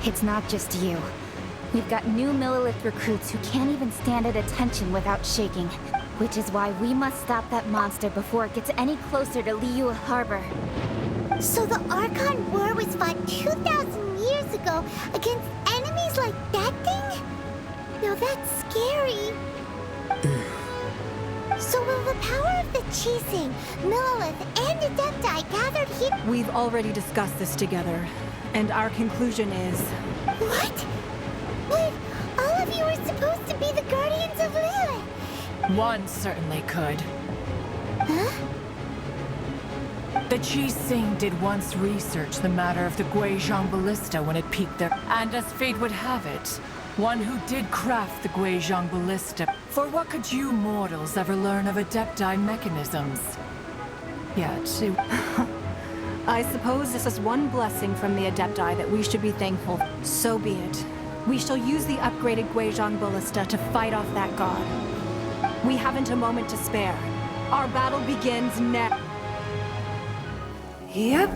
It's not just you. We've got new Millilith recruits who can't even stand at attention without shaking. Which is why we must stop that monster before it gets any closer to Liyue Harbor. So the Archon War was fought 2,000 years ago against enemies like that thing? Now that's scary. So will the power of the Chising, Millilith, and Adepti gathered here? We've already discussed this together, and our conclusion is... What? But all of you are supposed to be the Guardians of Lilith. One certainly could. Huh? The Chising did once research the matter of the Guizhong Ballista when it peaked there. And as fate would have it, one who did craft the Guizhong Ballista. For what could you mortals ever learn of Adepti mechanisms? Yet, I suppose this is one blessing from the Adepti that we should be thankful. So be it. We shall use the upgraded Guizhong Ballista to fight off that god. We haven't a moment to spare. Our battle begins now. Yep.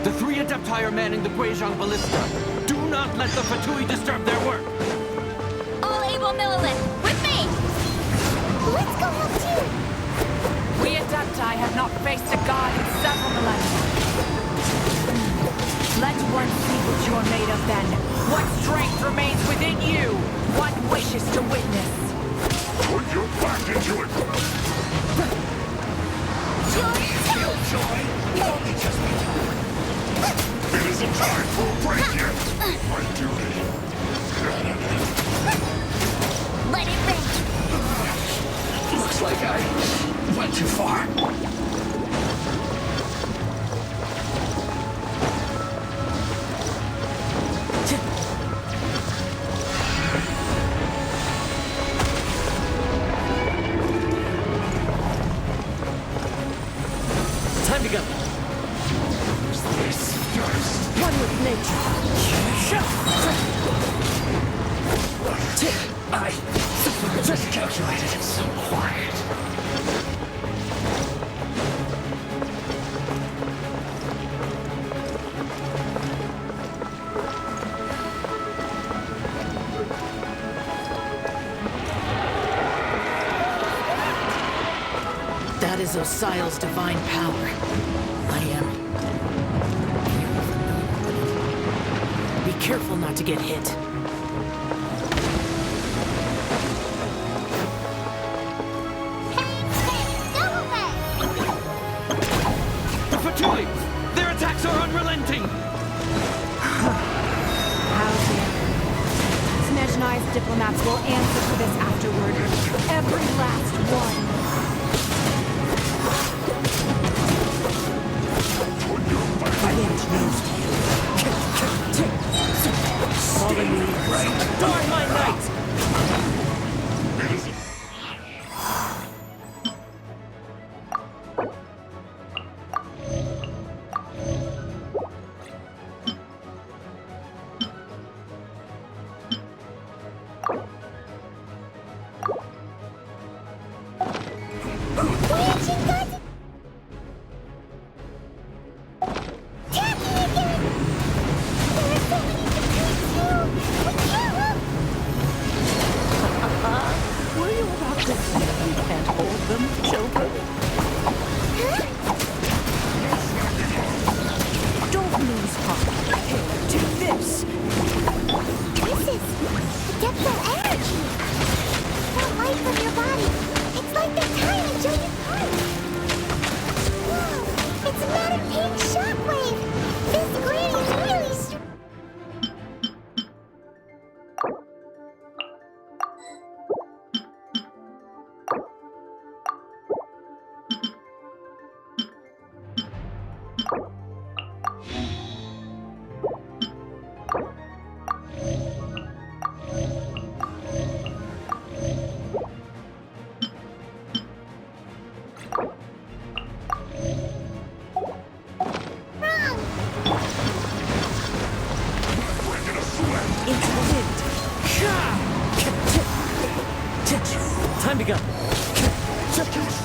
The three Adepti are manning the Guizhong Ballista. Do not let the Fatui disturb their work! All able Millilith, with me! Let's go help too! we Adepti have not faced a god in several millennia. Let one see what you are made of then. What strength remains within you? What wishes to witness? Put your back into it! Feel joy? We've only just begun. It isn't time for a break yet! My duty. Let it rip! Looks like I went too far. Time to go! One with nature. I just calculated it so quiet. That is Osial's divine power. I am... Be careful not to get hit. The Fatui! Their attacks are unrelenting! How dare. Snezhnai's diplomats will answer for this afterward. Every last one. Fallen leaders, adorn my knight!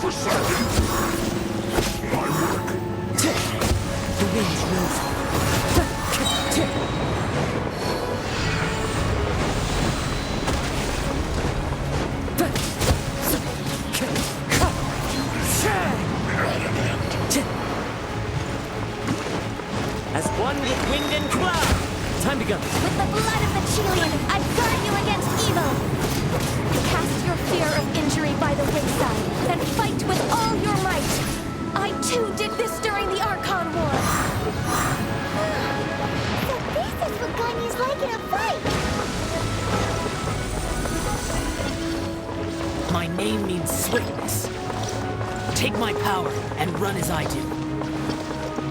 for silence. My work. The wind knows me. As one with wind and cloud. Time to go. With the blood of the Chilean, I guard you against evil! Cast your fear of injury by the wayside, and fight with all your might! I too did this during the Archon War! So this is what Ganya's like in a fight! My name means swiftness. Take my power and run as I do.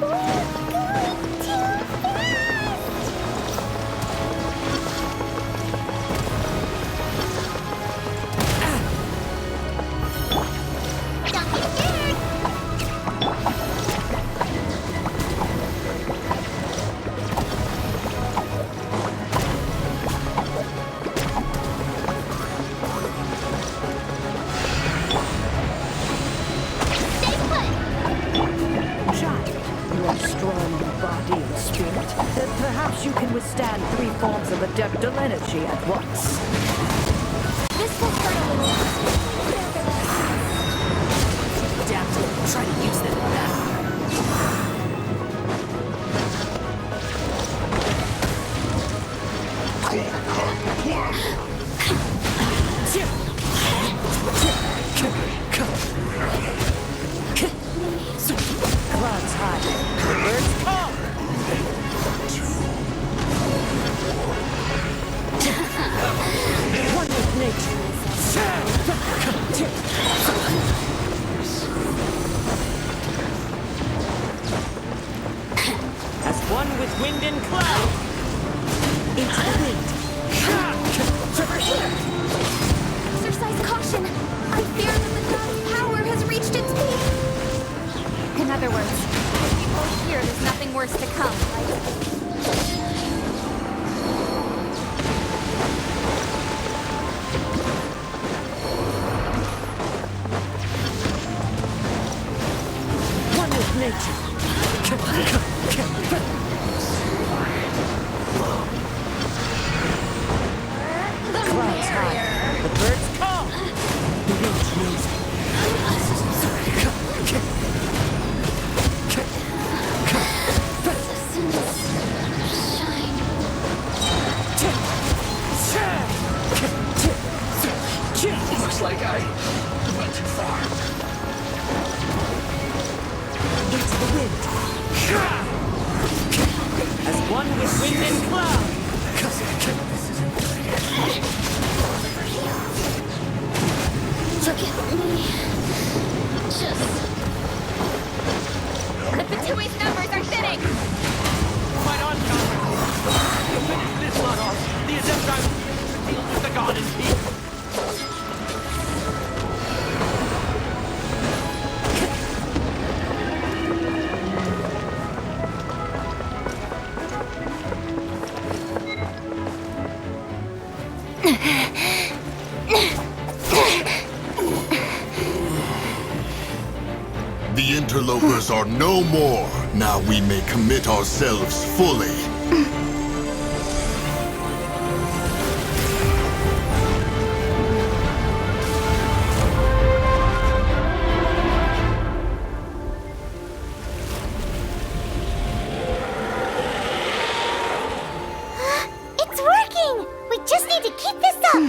We're going too fast! Don't be scared! Stay put! Child, you are strong in body and spirit. Then perhaps you can withstand 3 forms of adeptal energy at once. This will hurt a little. Adapt. Try to use them in battle. Clouds high, birds call. One with nature. As one with wind and cloud. Into the wind. Exercise caution! I fear that the god's power has reached its peak! In other words, if we both hear there's nothing worse to come, right? One with nature. Clouds high, the birds call. The wind knows me. Looks like I went too far. Into the wind. As one with wind and cloud. Look at me. The Fatui's numbers are thinning! Fight on, comrade! Finish this lot off. The Adepti will be able to deal with the god in peace. The interlopers are no more. Now we may commit ourselves fully. It's working! We just need to keep this up!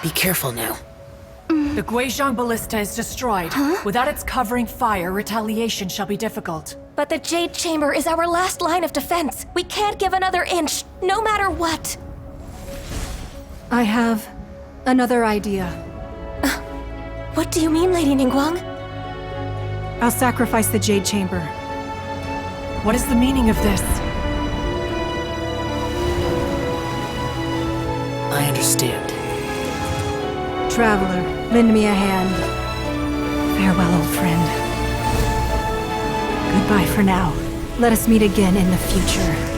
Be careful now. The Guizhong Ballista is destroyed. Without its covering fire, retaliation shall be difficult. But the Jade Chamber is our last line of defense. We can't give another inch, no matter what. I have another idea. What do you mean, Lady Ningguang? I'll sacrifice the Jade Chamber. What is the meaning of this? I understand. Traveler, lend me a hand. Farewell, old friend. Goodbye for now. Let us meet again in the future.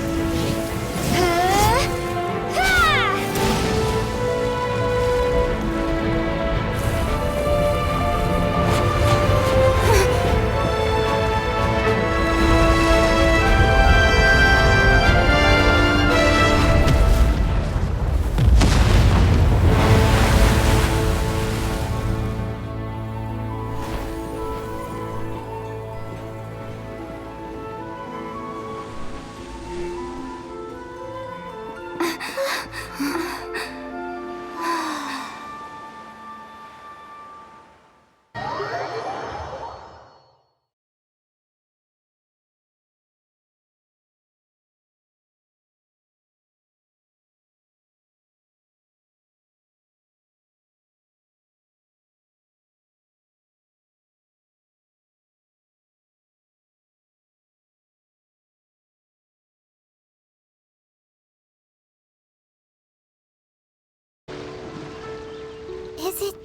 Is it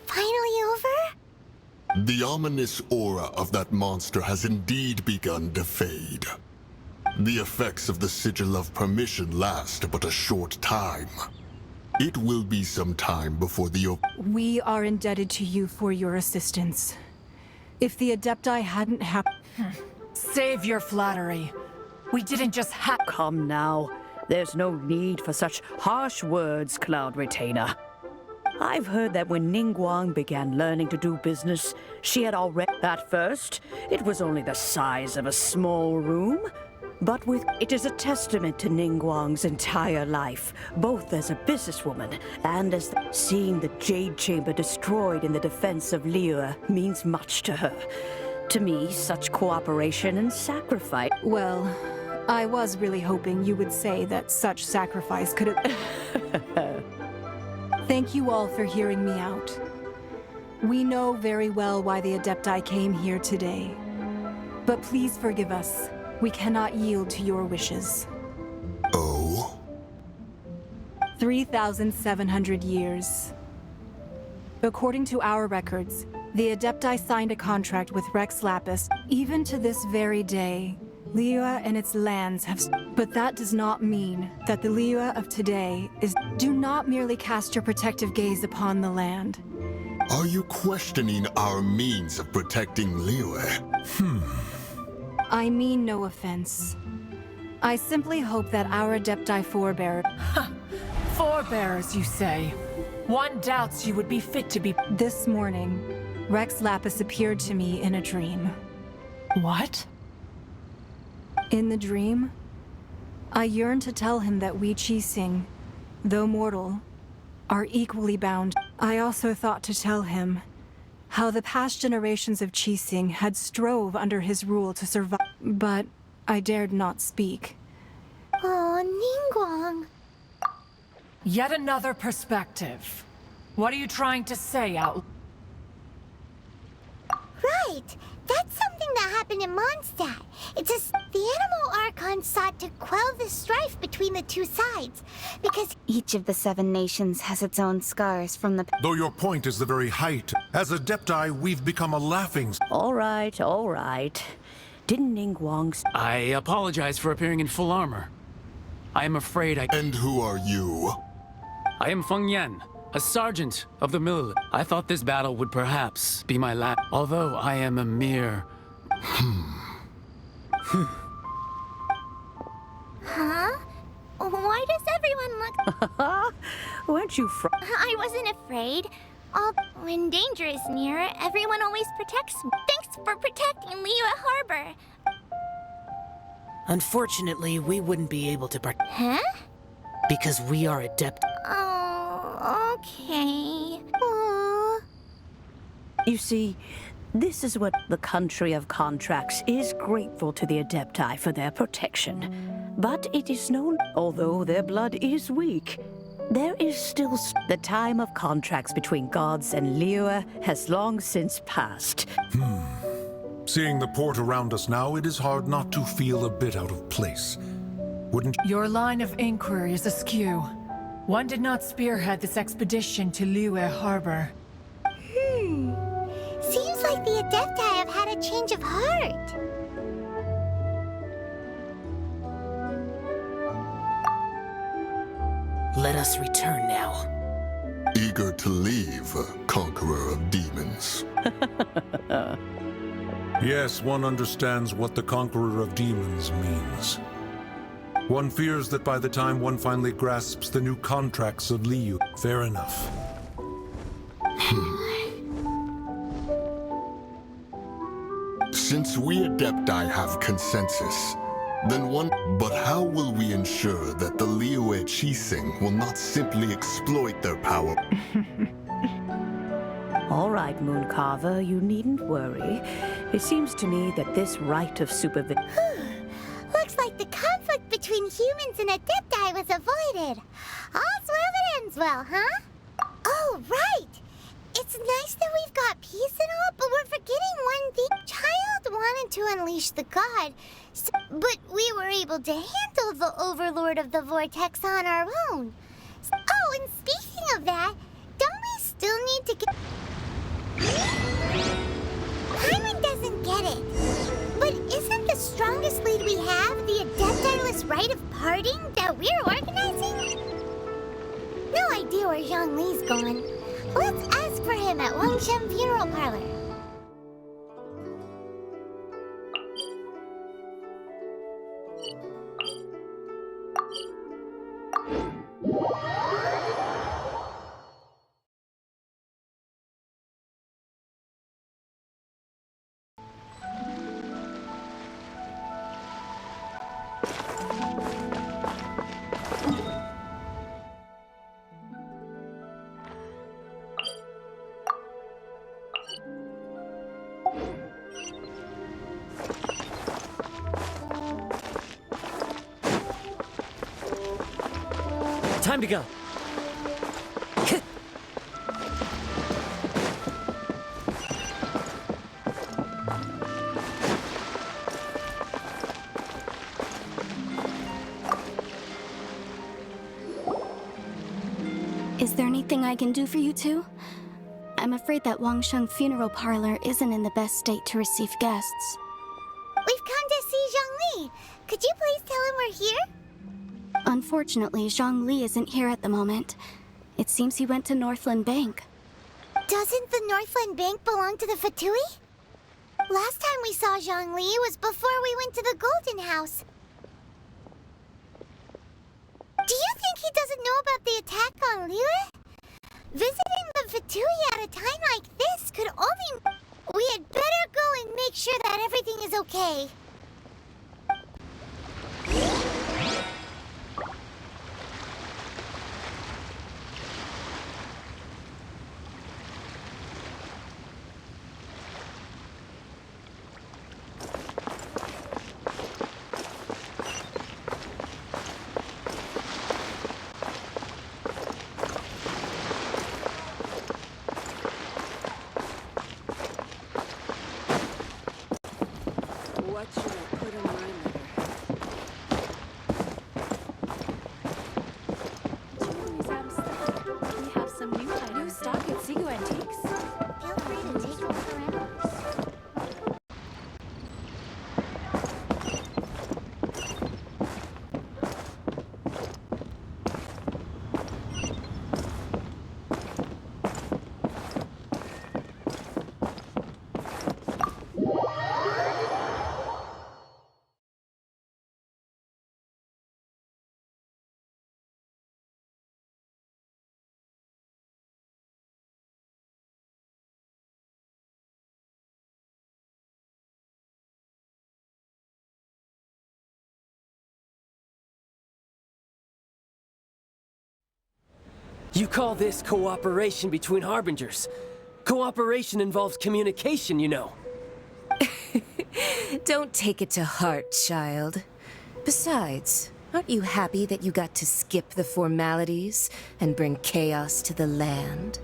finally over? The ominous aura of that monster has indeed begun to fade. The effects of the Sigil of Permission last but a short time. It will be some time before the We are indebted to you for your assistance. If the Adepti hadn't happened... Save your flattery. We didn't just Come now. There's no need for such harsh words, Cloud Retainer. I've heard that when Ningguang began learning to do business, she had already... At first, it was only the size of a small room. But it is a testament to Ningguang's entire life, both as a businesswoman and as seeing the Jade Chamber destroyed in the defense of Liyue means much to her. To me, such cooperation and sacrifice... Well, I was really hoping you would say that such sacrifice could have... Thank you all for hearing me out. We know very well why the Adepti came here today. But please forgive us. We cannot yield to your wishes. Oh? 3,700 years. According to our records, the Adepti signed a contract with Rex Lapis. Even to this very day, Liyue and its lands have... But that does not mean that the Liyue of today is... Do not merely cast your protective gaze upon the land. Are you questioning our means of protecting Liyue? I mean no offense. I simply hope that our Adepti forebear... Forebears, you say? One doubts you would be fit to be... This morning, Rex Lapis appeared to me in a dream. What? In the dream, I yearned to tell him that we Qixing, though mortal, are equally bound. I also thought to tell him how the past generations of Qixing had strove under his rule to survive, but I dared not speak. Oh, Ningguang. Yet another perspective. What are you trying to say, out? Right! That's something that happened in Mondstadt. It's just the Animal Archon sought to quell the strife between the two sides, because each of the 7 nations has its own scars from the... Though your point is the very height, as Adepti, we've become a laughing... All right, all right. Didn't Ningguang... I apologize for appearing in full armor. I am afraid I... And who are you? I am Feng Yan, a sergeant of the military. I thought this battle would perhaps be my last, although I am a mere... Huh? Why does everyone look... Weren't you I wasn't afraid. When danger is near, everyone always protects me. Thanks for protecting Liyue Harbor. Unfortunately, we wouldn't be able to Huh? because we are adept. Oh, okay. Aww. You see, this is what the country of contracts is grateful to the Adepti for their protection. But it is known, although their blood is weak, there is still the time of contracts between gods and Liyue has long since passed. Seeing the port around us now, it is hard not to feel a bit out of place. Wouldn't you? Your line of inquiry is askew. One did not spearhead this expedition to Liyue Harbor. Seems like the Adepti have had a change of heart. Let us return now. Eager to leave, conqueror of demons. Yes, one understands what the Conqueror of Demons means. One fears that by the time one finally grasps the new contracts of Liyue, fair enough. Since we Adepti have consensus, then one... But how will we ensure that the Liyue Qixing will not simply exploit their power? All right, Mooncarver, you needn't worry. It seems to me that this right of supervision... Looks like the conflict between humans and Adepti was avoided. All's well that ends well, huh? Oh, right! It's nice that we've got peace and all, but we're forgetting one thing. Child wanted to unleash the god, but we were able to handle the Overlord of the Vortex on our own. Oh, and speaking of that, don't we still need to get... Hyman doesn't get it. But isn't the strongest lead we have the Adepti-less rite of parting that we're organizing? No idea where Zhongli's gone. Let's ask for him at Wangshan Funeral Parlor. Time to go. Is there anything I can do for you two? I'm afraid that Wangshan Funeral Parlor isn't in the best state to receive guests. We've come to see Zhongli. Could you please tell him we're here? Unfortunately, Zhongli isn't here at the moment. It seems he went to Northland Bank. Doesn't the Northland Bank belong to the Fatui? Last time we saw Zhongli was before we went to the Golden House. Do you think he doesn't know about the attack on Liyue? Visiting the Fatui at a time like this could only... We had better go and make sure that everything is okay. What should I put in my letter? Julie's out of stock. We have some new stock at Sigu Antiques. Feel free to take a look around. You call this cooperation between Harbingers? Cooperation involves communication, you know. Don't take it to heart, child. Besides, aren't you happy that you got to skip the formalities and bring chaos to the land?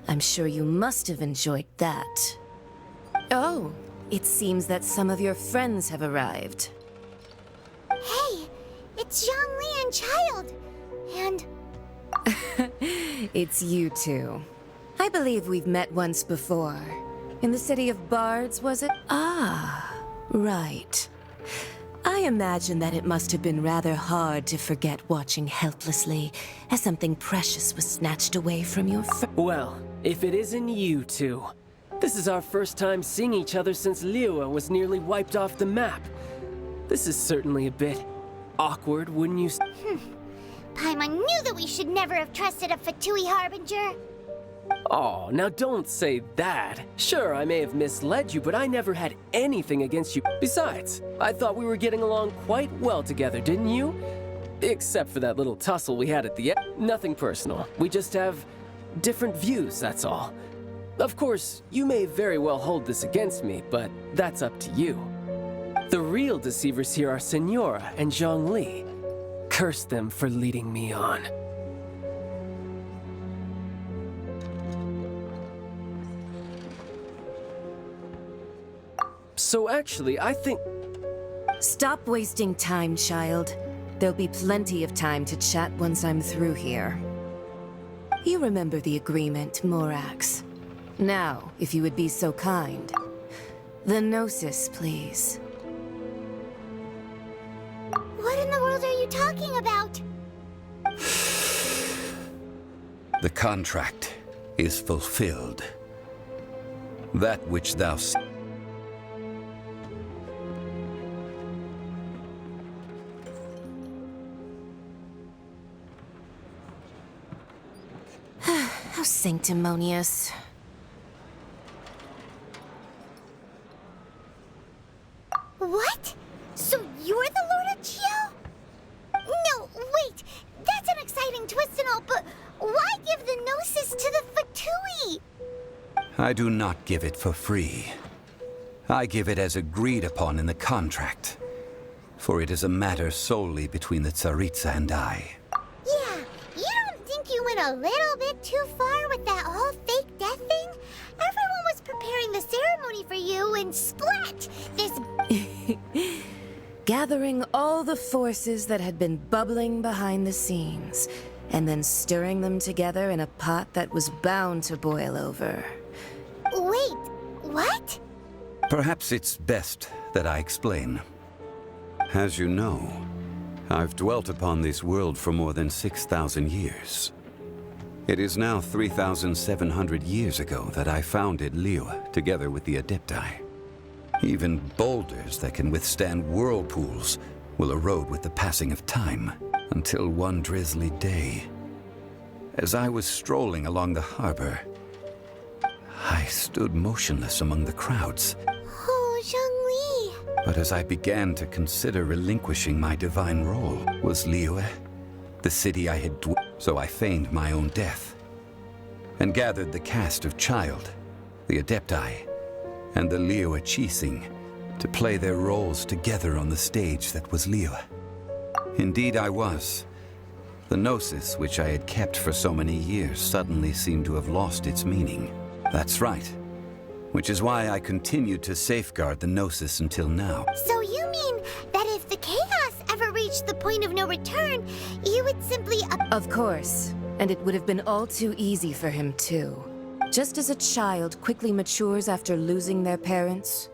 I'm sure you must have enjoyed that. Oh, it seems that some of your friends have arrived. Hey, it's Zhongli and Child. And... It's you two. I believe we've met once before. In the City of Bards, was it? Ah, right. I imagine that it must have been rather hard to forget watching helplessly as something precious was snatched away from your Well, if it isn't you two. This is our first time seeing each other since Liyue was nearly wiped off the map. This is certainly a bit awkward, wouldn't you? Paimon knew that we should never have trusted a Fatui Harbinger. Oh, now don't say that. Sure, I may have misled you, but I never had anything against you. Besides, I thought we were getting along quite well together, didn't you? Except for that little tussle we had at the end. Nothing personal. We just have different views, that's all. Of course, you may very well hold this against me, but that's up to you. The real deceivers here are Signora and Zhongli. Curse them for leading me on. So actually, I think... Stop wasting time, child. There'll be plenty of time to chat once I'm through here. You remember the agreement, Morax. Now, if you would be so kind. The Gnosis, please. What in the world are you talking about? The contract is fulfilled. That which thou... How sanctimonious. What? So you're the Lord of Geo? No, wait. That's an exciting twist and all, but why give the Gnosis to the Fatui? I do not give it for free. I give it as agreed upon in the contract. For it is a matter solely between the Tsaritsa and I. Yeah, you don't think you went a little bit too far with that whole fake death thing? Everyone was preparing the ceremony for you and splat! This... Gathering all the forces that had been bubbling behind the scenes, and then stirring them together in a pot that was bound to boil over. Wait, what? Perhaps it's best that I explain. As you know, I've dwelt upon this world for more than 6,000 years. It is now 3,700 years ago that I founded Liyue together with the Adepti. Even boulders that can withstand whirlpools will erode with the passing of time, until one drizzly day, as I was strolling along the harbor, I stood motionless among the crowds. Oh, Zhongli. But as I began to consider relinquishing my divine role, was Liyue the city I had dwelt? So I feigned my own death, and gathered the cast of Child, the Adepti, and the Liyue Qixing to play their roles together on the stage that was Liyue. Indeed I was. The Gnosis, which I had kept for so many years, suddenly seemed to have lost its meaning. That's right. Which is why I continued to safeguard the Gnosis until now. So you mean that if the chaos ever reached the point of no return, you would simply... Of course. And it would have been all too easy for him, too. Just as a child quickly matures after losing their parents,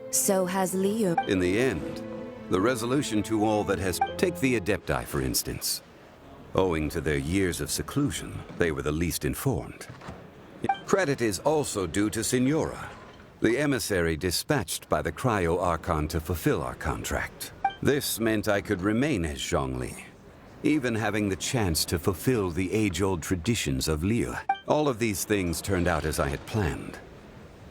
so has Liyue. In the end, the resolution to all that has... Take the Adepti, for instance. Owing to their years of seclusion, they were the least informed. Credit is also due to Signora, the emissary dispatched by the Cryo Archon to fulfill our contract. This meant I could remain as Zhongli, even having the chance to fulfill the age-old traditions of Liyue. All of these things turned out as I had planned.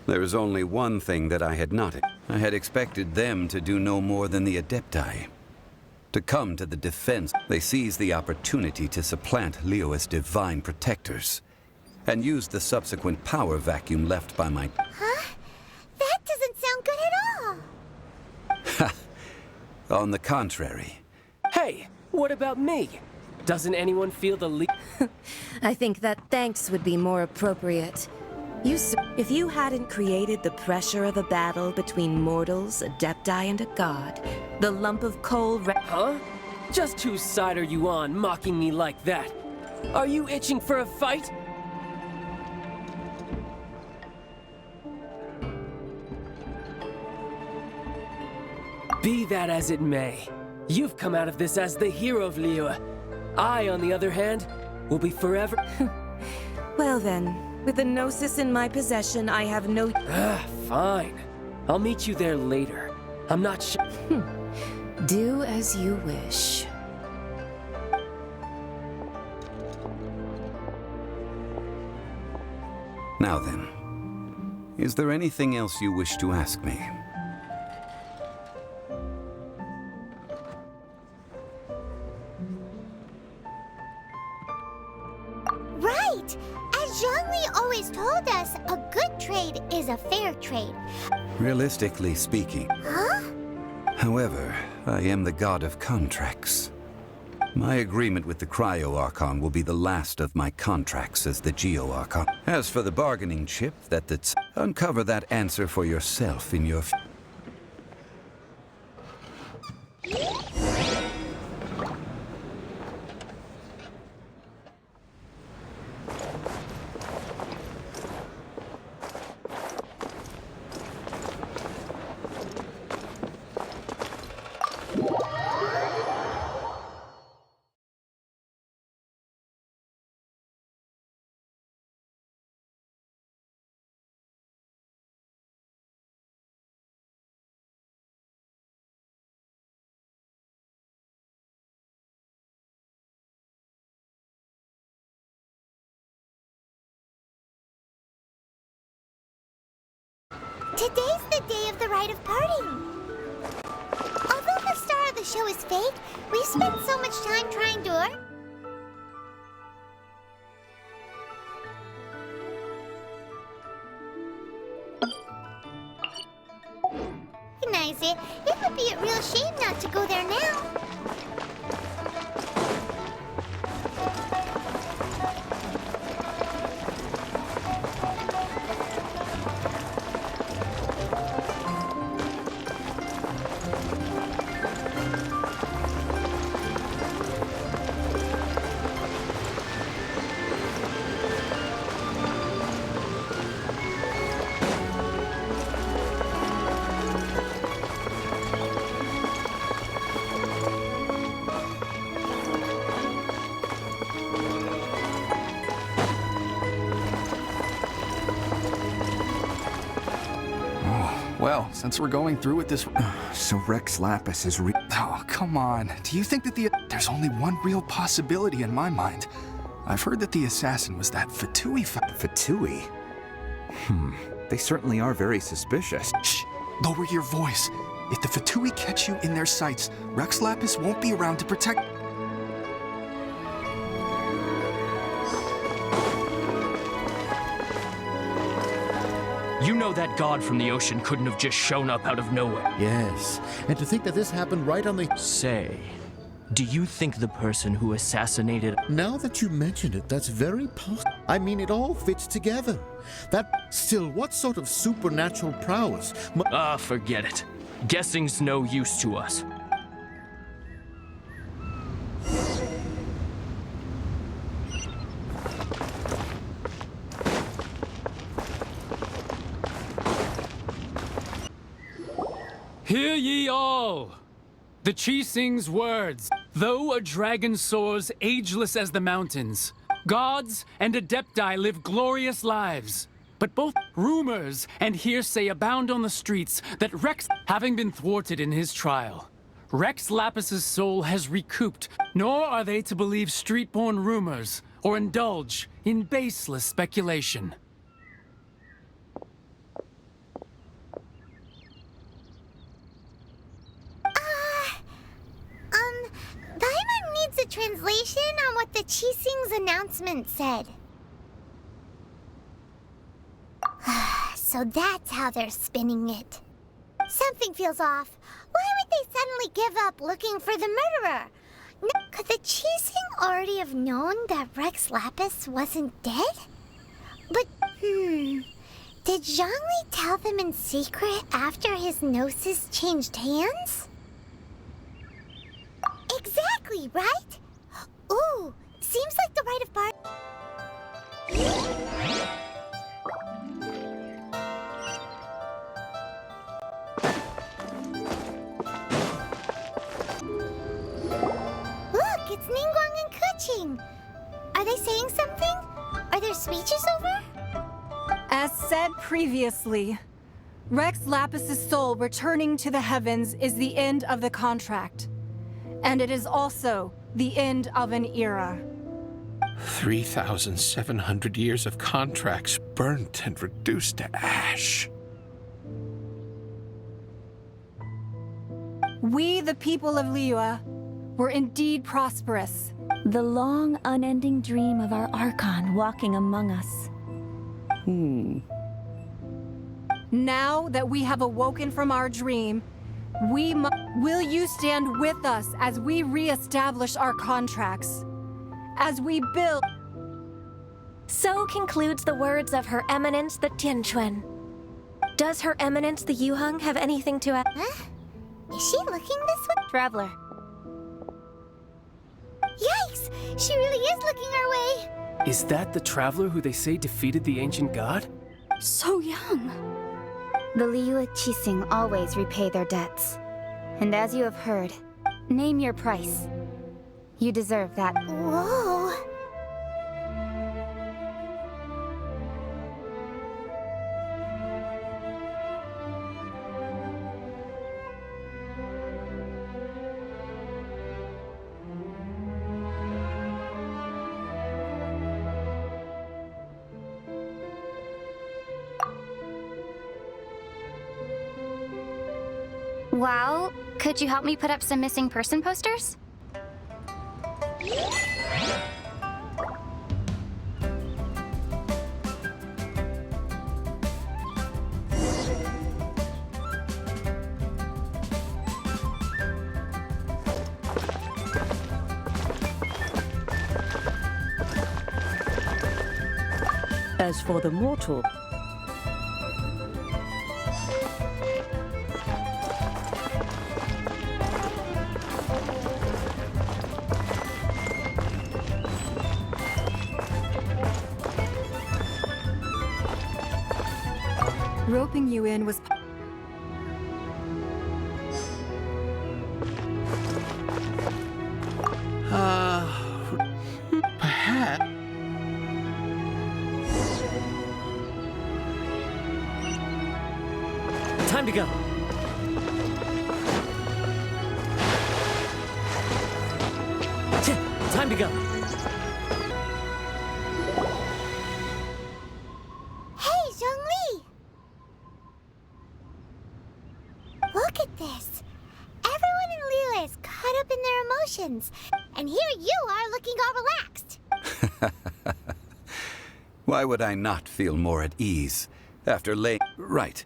There is only one thing that I had not. I had expected them to do no more than the Adepti. To come to the defense, they seized the opportunity to supplant Liyue as divine protectors. and used the subsequent power vacuum left by my... Huh? That doesn't sound good at all. On the contrary. Hey, what about me? Doesn't anyone feel the I think that thanks would be more appropriate. If you hadn't created the pressure of a battle between mortals, adepti, and a god, the lump of coal... Huh? Just whose side are you on, mocking me like that? Are you itching for a fight? Be that as it may, you've come out of this as the hero of Liyue. I, on the other hand, will be forever... Well then, with the Gnosis in my possession, I have no... Fine. I'll meet you there later. I'm not sure... Do as you wish. Now then, is there anything else you wish to ask me? Right! As Zhongli always told us, a good trade is a fair trade. Realistically speaking. Huh? However, I am the god of contracts. My agreement with the Cryo Archon will be the last of my contracts as the Geo Archon. As for the bargaining chip, that's... Uncover that answer for yourself in your... Today's the day of the rite of parting. Although the star of the show is fake, we've spent so much time trying to earn... Recognize it. It would be a real shame not to go there now. Well, since we're going through with this... So Rex Lapis is Oh, come on. Do you think that There's only one real possibility in my mind. I've heard that the assassin was that Fatui... Fatui? They certainly are very suspicious. Shh! Lower your voice. If the Fatui catch you in their sights, Rex Lapis won't be around to protect... You know that god from the ocean couldn't have just shown up out of nowhere. Yes, and to think that this happened right on the... Say, do you think the person who assassinated... Now that you mention it, that's very possible. I mean, it all fits together. Still, what sort of supernatural prowess... forget it. Guessing's no use to us. Hear ye all! The Chi sings words. Though a dragon soars ageless as the mountains, gods and adepti live glorious lives. But both rumors and hearsay abound on the streets that Rex, having been thwarted in his trial, Rex Lapis's soul has recouped, nor are they to believe street-born rumors or indulge in baseless speculation. Paimon needs a translation on what the Chi Sing's announcement said. So that's how they're spinning it. Something feels off. Why would they suddenly give up looking for the murderer? Could the Qixing already have known that Rex Lapis wasn't dead? But, did Zhongli tell them in secret after his gnosis changed hands? Exactly, right? Ooh, seems like the rite of part. Look, it's Ningguang and Keqing. Are they saying something? Are their speeches over? As said previously, Rex Lapis's soul returning to the heavens is the end of the contract. And it is also the end of an era. 3,700 years of contracts burnt and reduced to ash. We, the people of Liyue, were indeed prosperous. The long, unending dream of our Archon walking among us. Now that we have awoken from our dream, will you stand with us as we re-establish our contracts? As we build... So concludes the words of Her Eminence the Tianquan. Does Her Eminence the Yuheng have anything to add? Huh? Is she looking this way? Traveler. Yikes! She really is looking our way! Is that the traveler who they say defeated the ancient god? So young. The Liyue Qixing always repay their debts. And as you have heard, name your price. You deserve that. Whoa! Well, could you help me put up some missing person posters? As for the mortal, roping you in was... Perhaps. Time to go. Time to go. Hey, Zhongli! Look at this. Everyone in Liyue is caught up in their emotions. And here you are looking all relaxed. Why would I not feel more at ease after Right.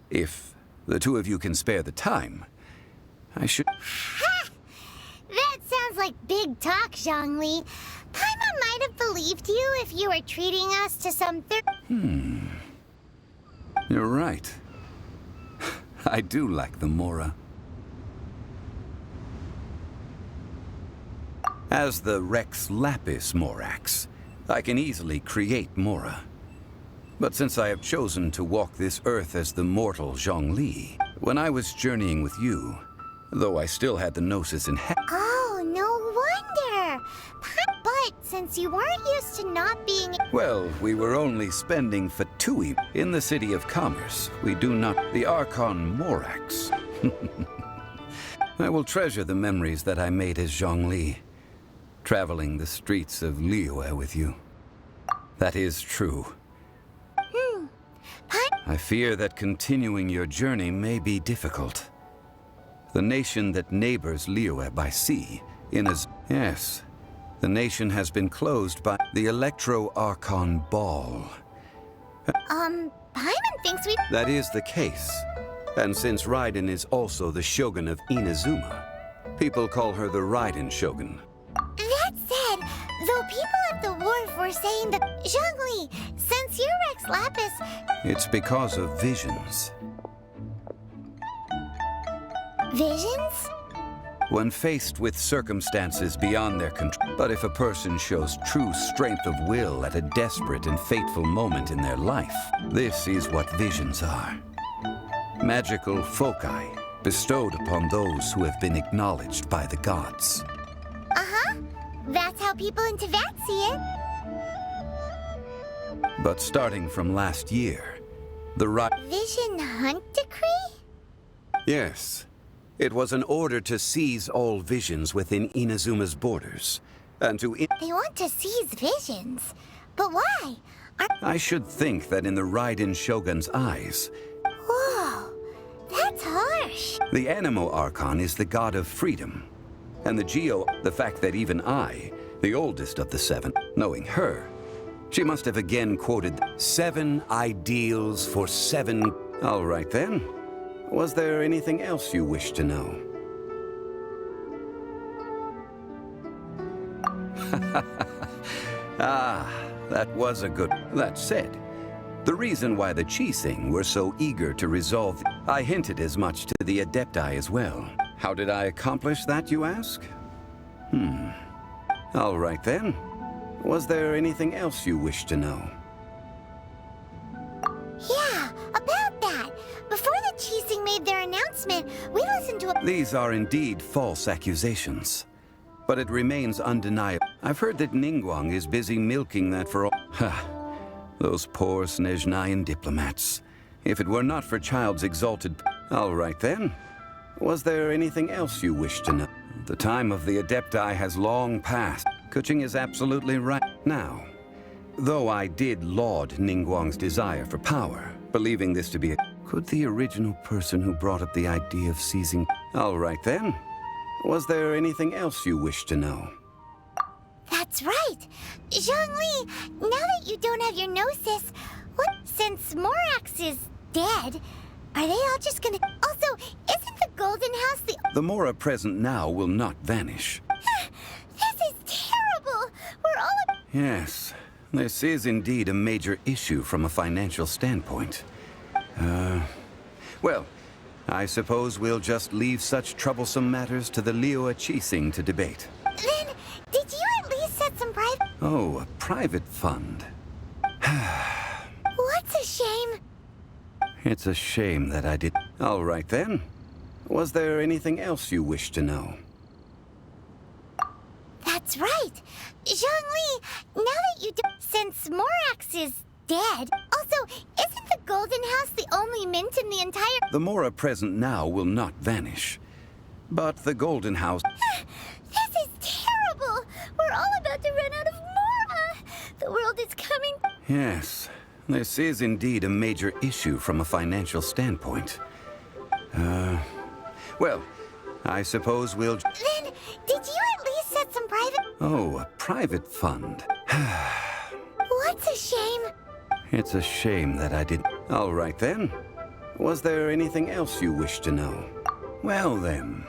If the two of you can spare the time, I should... Ha! That sounds like big talk, Zhongli. Paimon might have believed you if you were treating us to some You're right. I do like the Mora. As the Rex Lapis Morax, I can easily create Mora. But since I have chosen to walk this earth as the mortal Zhongli, when I was journeying with you, though I still had the Gnosis in hand... Oh, no wonder! But since you weren't used to not being... Well, we were only spending Fatui in the city of commerce. We do not... The Archon Morax. I will treasure the memories that I made as Zhongli, traveling the streets of Liyue with you. That is true. I fear that continuing your journey may be difficult. The nation that neighbors Liyue by sea, Yes, the nation has been closed by the Electro-Archon Ball. Paimon thinks we... That is the case. And since Raiden is also the Shogun of Inazuma, people call her the Raiden Shogun. That said, though people at the wharf were saying that... Zhongli, since you're Rex Lapis... It's because of visions. Visions? When faced with circumstances beyond their control. But if a person shows true strength of will at a desperate and fateful moment in their life, this is what visions are. Magical foci bestowed upon those who have been acknowledged by the gods. Uh-huh. That's how people in Teyvat see it. But starting from last year, the Vision Hunt Decree? Yes. It was an order to seize all visions within Inazuma's borders, and to They want to seize visions? But why? I should think that in the Raiden Shogun's eyes, Whoa, that's harsh. the Anemo Archon is the god of freedom, and the Geo, the fact that even I, the oldest of the seven, knowing her, she must have again quoted 7 ideals for 7... All right then. Was there anything else you wish to know? Ah, that was a good... That said, the reason why the Qixing were so eager to resolve... I hinted as much to the Adepti as well. How did I accomplish that, you ask? All right then. Was there anything else you wish to know? Yeah, about that. Before the Qixing made their announcement, we listened to a... These are indeed false accusations. But it remains undeniable. I've heard that Ningguang is busy milking that for all... Ha! Those poor Snezhnayan diplomats. If it were not for Child's exalted... All right then. Was there anything else you wish to know? The time of the Adepti has long passed. Kuching is absolutely right. Now, though I did laud Ningguang's desire for power, believing this to be a... Could the original person who brought up the idea of seizing... All right then. Was there anything else you wish to know? That's right. Zhongli, now that you don't have your gnosis, what... Since Morax is dead, are they all just gonna... Also, isn't the Golden House the... The Mora present now will not vanish. This is terrible! We're all... Yes, this is indeed a major issue from a financial standpoint. Well, I suppose we'll just leave such troublesome matters to the Liyue Qixing to debate. Then, did you at least set some private... Oh, a private fund. What's a shame? It's a shame that I did... All right then. Was there anything else you wish to know? That's right. Zhongli, now that you do... Since Morax is dead, also, isn't the Golden House the only mint in the entire... The Mora present now will not vanish. But the Golden House... This is terrible! We're all about to run out of Mora! The world is coming... Yes, this is indeed a major issue from a financial standpoint. Well, I suppose we'll... Then, did you at least set some private... Oh, a private fund. What's a shame? It's a shame that I did... All right then. Was there anything else you wish to know? Well then...